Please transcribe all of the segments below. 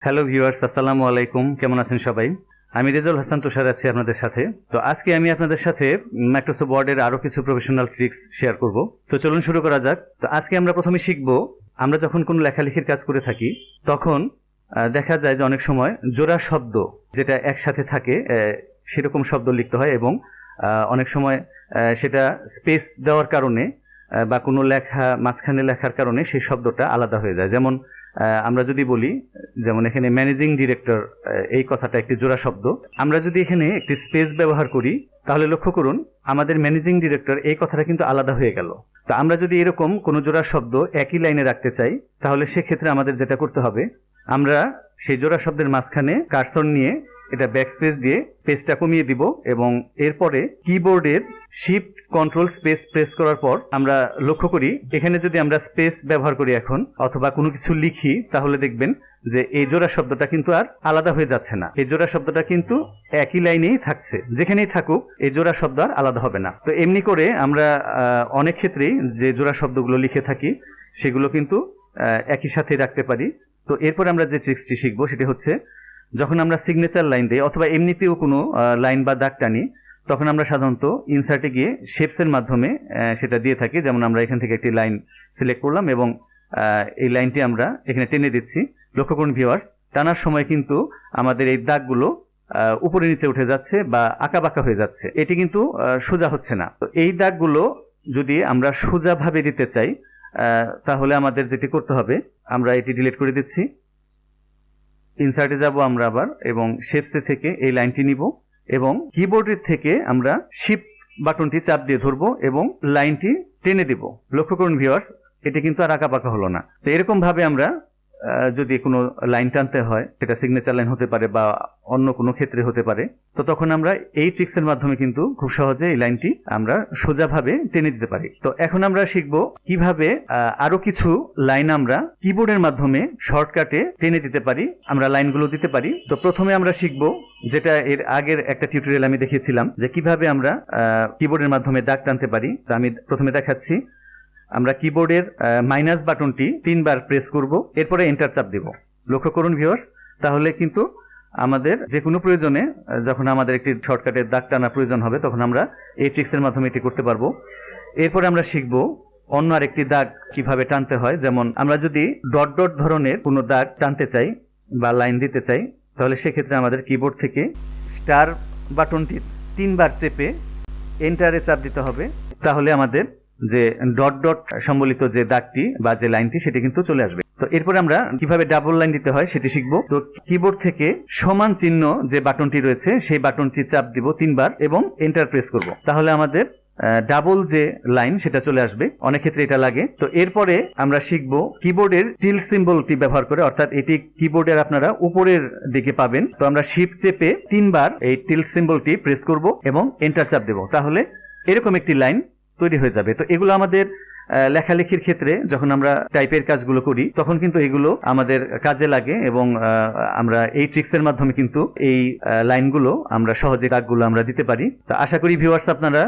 Hello viewers, আসসালামু আলাইকুম। কেমন আছেন সবাই? আমি রেজাউল হাসান তুষার আছি আপনাদের সাথে। তো আজকে আমি আপনাদের সাথে মাইক্রোসফট ওয়ার্ডের আরো কিছু প্রফেশনাল ট্রিক্স শেয়ার করব। তো চলুন শুরু করা যাক। তো আজকে আমরা প্রথমে শিখব, আমরা যখন কোনো লেখালেখির কাজ করে থাকি তখন দেখা যায় যে অনেক সময় জোড়া শব্দ যেটা একসাথে থাকে সেরকম শব্দ লিখতে হয় এবং অনেক সময় সেটা স্পেস দেওয়ার কারণে বা কোনো লেখা মাঝখানে লেখার কারণে সেই শব্দটা আলাদা হয়ে যায়। যেমন আমরা যদি বলি, যেমন এখানে ম্যানেজিং ডিরেক্টর, এই কথাটা একটি জোড়া শব্দ। আমরা যদি এখানে একটি স্পেস ব্যবহার করি তাহলে লক্ষ্য করুন আমাদের ম্যানেজিং ডিরেক্টর এই কথাটা কিন্তু আলাদা হয়ে গেল। তো আমরা যদি এরকম কোনো জোড়া শব্দ একই লাইনে রাখতে চাই তাহলে সেক্ষেত্রে আমাদের যেটা করতে হবে, আমরা সেই জোড়া শব্দের মাঝখানে কার্সর নিয়ে এটা ব্যাকস্পেস দিয়ে স্পেসটা কমিয়ে দিব এবং এরপরে কিবোর্ডের শিফট কন্ট্রোল স্পেস প্রেস করার পর আমরা লক্ষ্য করি এখানে যদি আমরা স্পেস ব্যবহার করি এখন অথবা কোনো কিছু লিখি তাহলে দেখবেন যে এই জোড়া শব্দটা কিন্তু আর আলাদা হয়ে যাচ্ছে না। এই জোড়া শব্দটা কিন্তু একই লাইনেই থাকছে, যেখানেই থাকুক এই জোড়া শব্দ আর আলাদা হবে না। তো এমনি করে আমরা অনেক ক্ষেত্রেই যে জোড়া শব্দগুলো লিখে থাকি সেগুলো কিন্তু একই সাথে রাখতে পারি। তো এরপর আমরা যে ট্রিক্সটি শিখবো সেটি হচ্ছে, যখন আমরা সিগনেচার লাইন দিই অথবা এমনিতেও কোনো লাইন বা দাগ টানি তখন আমরা সাধারণত ইনসার্টে গিয়ে শেপসের মাধ্যমে সেটা দিয়ে থাকি। যেমন আমরা এখান থেকে একটি লাইন সিলেক্ট করলাম এবং এই লাইনটি আমরা এখানে টেনে দিচ্ছি। লক্ষ্য করুন ভিউয়ার্স, টানার সময় কিন্তু আমাদের এই দাগগুলো উপরে নিচে উঠে যাচ্ছে বা আঁকাবাঁকা হয়ে যাচ্ছে, এটি কিন্তু সোজা হচ্ছে না। তো এই দাগগুলো যদি আমরা সোজাভাবে দিতে চাই তাহলে আমাদের যেটি করতে হবে, আমরা এটি ডিলিট করে দিচ্ছি, ইনসার্টে যাব আমরা আবার এবং শেপসে থেকে এই লাইনটি নিব এবং কিবোর্ডের থেকে আমরা শিফট বাটনটি চাপ দিয়ে ধরবো এবং লাইনটি টেনে দিব। লক্ষ্য করুন ভিউয়ার্স, এটি কিন্তু আর আঁকাবাঁকা হলো না। তো এরকম ভাবে আমরা যদি কোনো লাইন টানতে হয়, সেটা সিগনেচার লাইন হতে পারে বা অন্য কোনো ক্ষেত্রে হতে পারে, তো তখন আমরা এই ট্রিক্সের মাধ্যমে কিন্তু খুব সহজে এই লাইনটি আমরা সোজাভাবে টেনে দিতে পারি। তো এখন আমরা শিখব কিভাবে আরো কিছু লাইন আমরা কিবোর্ডের মাধ্যমে শর্টকাটে টেনে দিতে পারি, আমরা লাইনগুলো দিতে পারি। তো প্রথমে আমরা শিখব যেটা এর আগের একটা টিউটোরিয়াল আমি দেখিয়েছিলাম যে কিভাবে আমরা কিবোর্ডের মাধ্যমে দাগ টানতে পারি। তো আমি প্রথমে দেখাচ্ছি, আমরা কিবোর্ডের মাইনাস বাটনটি 3 বার প্রেস করব, এরপরে এন্টার চাপ দেব। লক্ষ্য করুন ভিউয়ার্স, তাহলে কিন্তু আমাদের যে কোনো প্রয়োজনে যখন আমাদের একটি শর্টকাটের দাগ টানার প্রয়োজন হবে তখন আমরা এই ট্রিক্সের মাধ্যমে এটি করতে পারবো। এরপরে আমরা শিখব অন্য আরেকটি দাগ কিভাবে টানতে হয়। যেমন আমরা যদি ডট ডট ধরনের কোনো দাগ টানতে চাই বা লাইন দিতে চাই তাহলে সেক্ষেত্রে আমাদের কিবোর্ড থেকে স্টার বাটনটি 3 বার চেপে এন্টারে চাপ দিতে হবে, তাহলে আমাদের যে ডট ডট সম্বলিত যে দাগটি বা যে লাইনটি সেটি কিন্তু চলে আসবে। তো এরপরে আমরা কিভাবে ডাবল লাইন দিতে হয় সেটি শিখব। তো কিবোর্ড থেকে সমান চিহ্ন যে বাটনটি রয়েছে সেই বাটনটি চাপ দিব 3 বার এবং এন্টার প্রেস করব, তাহলে আমাদের ডাবল যে লাইন সেটা চলে আসবে। অনেক ক্ষেত্রে এটা লাগে। তো এরপরে আমরা শিখব কিবোর্ডের টিল্ট সিম্বলটি ব্যবহার করে, অর্থাৎ এটি কিবোর্ডের আপনারা উপরের দিকে পাবেন। তো আমরা শিফট চেপে 3 বার এই টিল্ট সিম্বলটি প্রেস করব এবং এন্টার চাপ দেব, তাহলে এরকম একটি লাইন তৈরি হয়ে যাবে। তো এগুলো আমাদের লেখালেখির ক্ষেত্রে যখন আমরা টাইপের কাজগুলো করি তখন কিন্তু এগুলো আমাদের কাজে লাগে এবং আমরা এই ট্রিক্সের মাধ্যমে কিন্তু এই লাইনগুলো আমরা সহজে দাগগুলো আমরা দিতে পারি। তো আশা করি ভিউয়ার্স আপনারা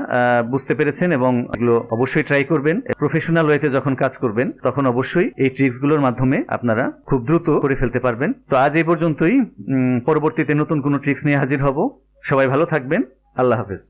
বুঝতে পেরেছেন এবং এগুলো অবশ্যই ট্রাই করবেন। প্রফেশনাল ওয়েতে যখন কাজ করবেন তখন অবশ্যই এই ট্রিক্সগুলোর মাধ্যমে আপনারা খুব দ্রুত করে ফেলতে পারবেন। তো আজ এই পর্যন্তই, পরবর্তীতে নতুন কোনো ট্রিক্স নিয়ে হাজির হব। সবাই ভালো থাকবেন। আল্লাহ হাফেজ।